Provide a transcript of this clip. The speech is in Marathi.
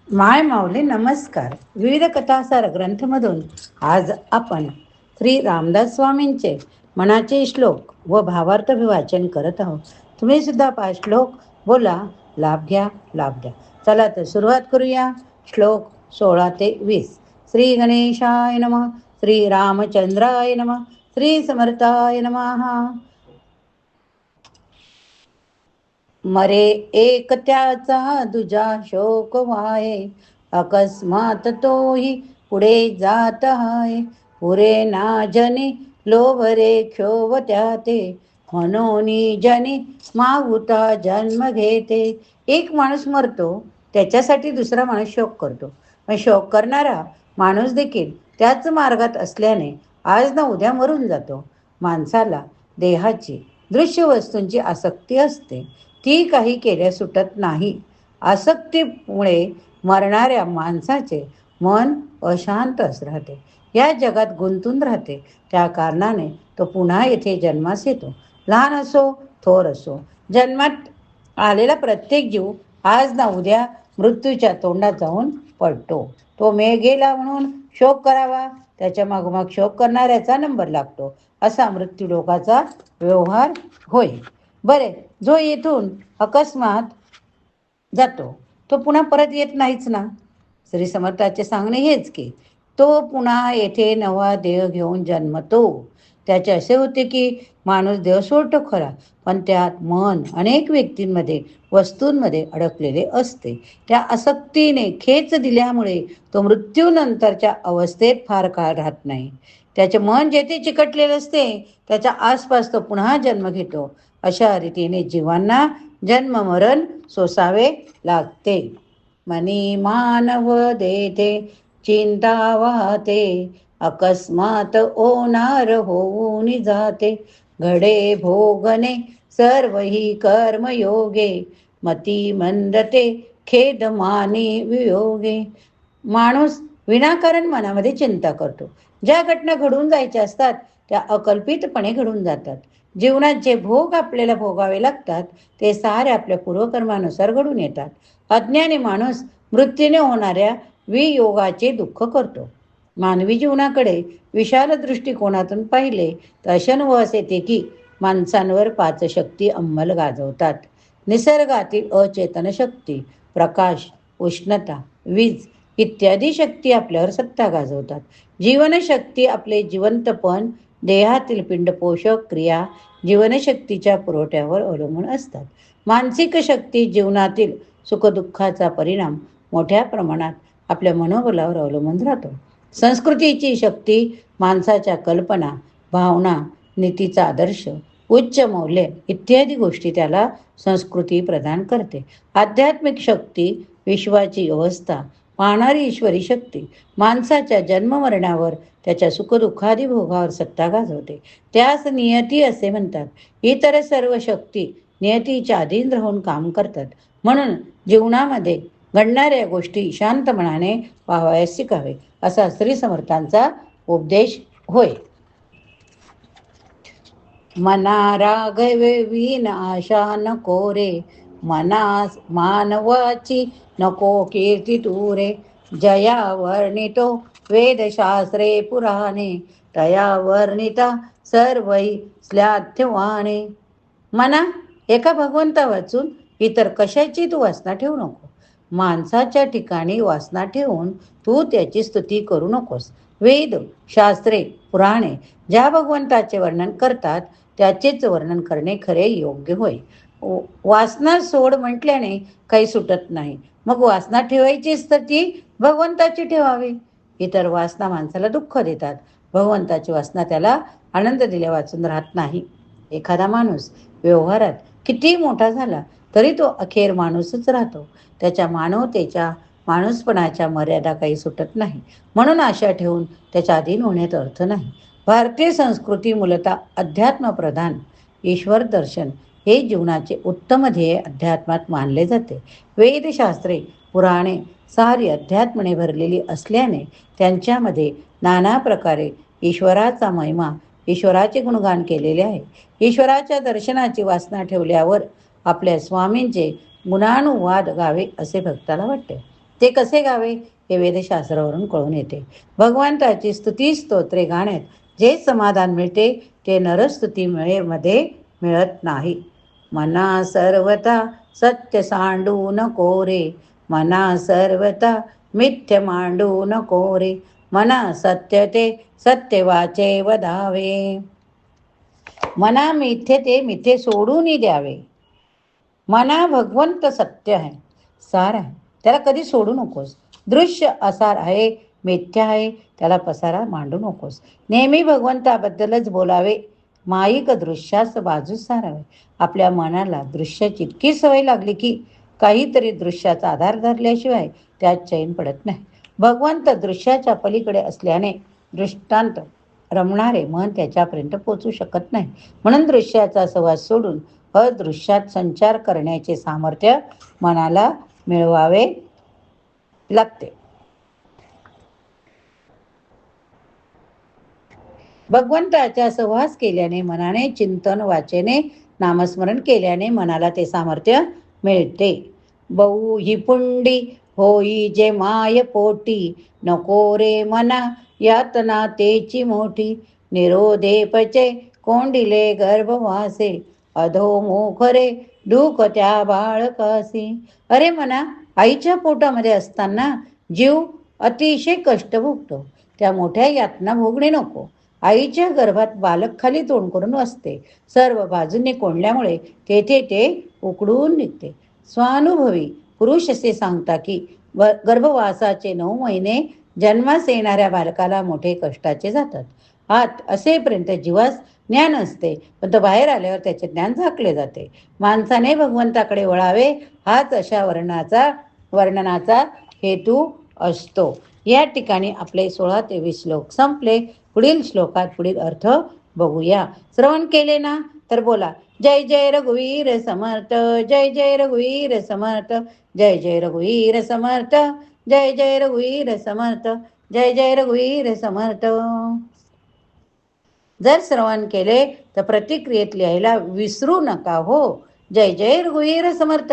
माय माऊली नमस्कार. विविध कथासार ग्रंथमधून आज आपण श्री रामदास स्वामींचे मनाचे श्लोक व भावार्थ वाचन करत आहोत. तुम्ही सुद्धा 5 श्लोक बोला, लाभ घ्या, लाभ द्या. चला तर सुरुवात करूया. श्लोक 16 ते 20. श्री गणेशाय नमः. श्री रामचंद्राय नमः. श्री समर्थाय नमः. मरे एक त्याचा दुजा शोक व्हाये, अकस्मात तोही पुढे जात आहे. पुरे ना जनी लोभरे क्षोभ त्याते, मनोनी जनी माहुता जन्म घेते. एक माणूस मरतो, त्याच्यासाठी दुसरा माणूस शोक करतो. पण शोक करणारा माणूस देखील त्याच मार्गात असल्याने आज ना उद्या मरून जातो. माणसाला देहाची, दृश्य वस्तूंची आसक्ती असते. ती काही केल्या सुटत नाही. आसक्तीमुळे मरणाऱ्या माणसाचे मन अशांतच राहते, या जगात गुंतून राहते. त्या कारणाने तो पुन्हा येथे जन्मास येतो. लहान असो थोर असो, जन्मात आलेला प्रत्येक जीव आज ना उद्या मृत्यूच्या तोंडात जाऊन पडतो. तो मेळ गेला म्हणून शोक करावा, त्याच्या मागोमाग शोक करणाऱ्याचा नंबर लागतो, असा मृत्यू लोकाचा व्यवहार होय. बरे, जो येथून अकस्मात जातो तो पुन्हा परत येत नाहीच ना. श्री समर्थाचे सांगणे हेच की तो पुन्हा येथे नवा देह घेऊन जन्मतो. त्याचे असे होते की माणूस देह सोडतो खरा, पण त्यात मन अनेक व्यक्तींमध्ये, वस्तूंमध्ये अडकलेले असते. त्या आसक्तीने खेच दिल्यामुळे तो मृत्यूनंतरच्या अवस्थेत फार काळ राहत नाही. त्याचे मन जेथे चिकटलेले असते त्याच्या आसपास तो पुन्हा जन्म घेतो. अशा रीतीने जीवांना जन्म मरण सोसावे लागते. मनी मानव देते चिंता वाहते, अकस्मात ओनार होऊन जाते. घडे भोगणे सर्व ही कर्मयोगे, मती मंदते खेद मानी वियोगे. माणूस विनाकारण मनामध्ये चिंता करतो. ज्या घटना घडून जायच्या असतात त्या अकल्पितपणे घडून जातात. जीवनात जे भोग आपल्याला भोगावे लागतात ते सारे आपल्या पूर्वकर्मानुसार घडून येतात. अज्ञानी माणूस मृत्यूने होणाऱ्या वियोगाचे दुःख करतो. मानवी जीवनाकडे विशाल दृष्टिकोनातून पाहिले तर असे अनुभवास येते की माणसांवर 5 शक्ती अंमल गाजवतात. निसर्गातील अचेतन शक्ती, प्रकाश, उष्णता, वीज इत्यादी शक्ती आपल्यावर सत्ता गाजवतात. जीवनशक्ती आपले जिवंतपण, देहातील पिंडपोषक क्रिया जीवनशक्तीच्या पुरवठ्यावर अवलंबून असतात. मानसिक शक्ती जीवनातील सुखदुःखाचा परिणाम मोठ्या प्रमाणात आपल्या मनोबलावर अवलंबून राहतो. संस्कृतीची शक्ती माणसाच्या कल्पना, भावना, नीतीचा आदर्श, उच्च मौल्य इत्यादी गोष्टी त्याला संस्कृती प्रदान करते. आध्यात्मिक शक्ती विश्वाची अवस्था पाहणारी ईश्वरी शक्ती माणसाच्या जन्ममरणावर, त्याच्या सुखदुःखादी भोगावर सत्ता गाजवते. त्यास नियती असे म्हणतात. इतर सर्व शक्ती नियतीच्या अधीन राहून काम करतात. म्हणून जीवनामध्ये घडणाऱ्या गोष्टी शांत मनाने पाहावयास शिकावे, असा श्री समर्थांचा उपदेश होय. मना राघवे विन आशा नको रे, मनास मानवाची नको कीर्ती तुरे. जया वर्णितो वेदशास्त्रे पुराणे, तया वर्णिता सर्वही श्लाघ्यवाणे. मना, एका भगवंता वाचून इतर कशाची तू वासना ठेवू नको. माणसाच्या ठिकाणी वासना ठेवून तू त्याची स्तुती करू नकोस. वेद, शास्त्रे, पुराणे ज्या भगवंताचे वर्णन करतात त्याचेच वर्णन करणे खरे योग्य होय. वासना सोड म्हटल्याने काही सुटत नाही. मग वासना ठेवायचीच तर ती भगवंताची ठेवावी. इतर वासना माणसाला दुःख देतात. भगवंताची वासना त्याला आनंद दिल्या वाचून राहत नाही. एखादा माणूस व्यवहारात किती मोठा झाला तरी तो अखेर माणूसच राहतो. त्याच्या मानवतेच्या, माणूसपणाच्या मर्यादा काही सुटत नाही. म्हणून आशा ठेवून त्याच्या अधीन होण्यात अर्थ नाही. भारतीय संस्कृती मूलतः अध्यात्मप्रधान, ईश्वर दर्शन हे जीवनाचे उत्तम ध्येय अध्यात्मात मानले जाते. वेदशास्त्रे, पुराणे सारी अध्यात्मने भरलेली असल्याने त्यांच्यामध्ये नाना प्रकारे ईश्वराचा महिमा, ईश्वराचे गुणगान केलेले आहे. ईश्वराच्या दर्शनाची वासना ठेवल्यावर आपल्या स्वामींचे गुणानुवाद गावे असे भक्ताला वाटते. ते कसे गावे हे वेदशास्त्रावरून कळून येते. भगवंताची स्तुती स्तोत्रे गाण्यात जे समाधान मिळते ते नरस्तुतीमुळे मध्ये मिळत नाही. मना सर्वता सत्य सांडू नको रे, मना सर्वता मिथ्य मांडू नको रे, मना सत्य ते सत्य वाचे वधावे. मना मिथ्य ते मिथ्य सोडून द्यावे. मना भगवंत सत्य आहे, सार आहे, त्याला कधी सोडू नकोस. दृश्य असार आहे, मिथ्या आहे, त्याला पसारा मांडू नकोस. नेहमी भगवंताबद्दलच बोलावे, माईक दृश्यास बाजूस सारावे. आपल्या मनाला दृश्याची इतकी सवय लागली की काहीतरी दृश्याचा आधार धरल्याशिवाय त्यात चैन पडत नाही. भगवंत दृश्याच्या पलीकडे असल्याने दृष्टांत रमणारे मन त्याच्यापर्यंत पोचू शकत नाही. म्हणून दृश्याचा सहवास सोडून अदृश्यात संचार करण्याचे सामर्थ्य मनाला मिळवावे लागते. भगवंताच्या सहवास केल्याने, मनाने चिंतन वाचेने, नामस्मरण केल्याने मनाला ते सामर्थ्य मिळते. बहु ही पुंडी होई जे माय पोटी, नको रे मना यातना तेची मोठी. निरोधे पचे कोंडिले गर्भवासे, अधो मोखरे दुःख त्या बाळकासी. अरे मना, आईच्या पोटामध्ये असताना जीव अतिशय कष्ट भोगतो, त्या मोठ्या यातना भोगणे नको. आईच्या गर्भात बालक खाली तोंड करून असते, सर्व बाजूंनी कोंडल्यामुळे तेथे ते उकडून निघते. स्वानुभवी पुरुष असे सांगता की गर्भवासाचे 9 महिने जन्मास येणाऱ्या बालकाला मोठे कष्टाचे जातात. हात असेपर्यंत जीवास ज्ञान असते, पण तो बाहेर आल्यावर त्याचे ज्ञान झाकले जाते. माणसाने भगवंताकडे वळावे हाच अशा वर्णनाचा हेतू असतो. या ठिकाणी आपले 16 ते 20 श्लोक संपले. पुढील श्लोकात पुढील अर्थ बघूया. श्रवण केले ना तर बोला, जय जय रघुवीर समर्थ, जय जय रघुवीर समर्थ, जय जय रघुवीर समर्थ, जय जय रघुवीर समर्थ, जय जय रघुवीर समर्थ. जर श्रवण केले तर प्रतिक्रियेत लिहायला विसरू नका हो. जय जय रघुवीर समर्थ.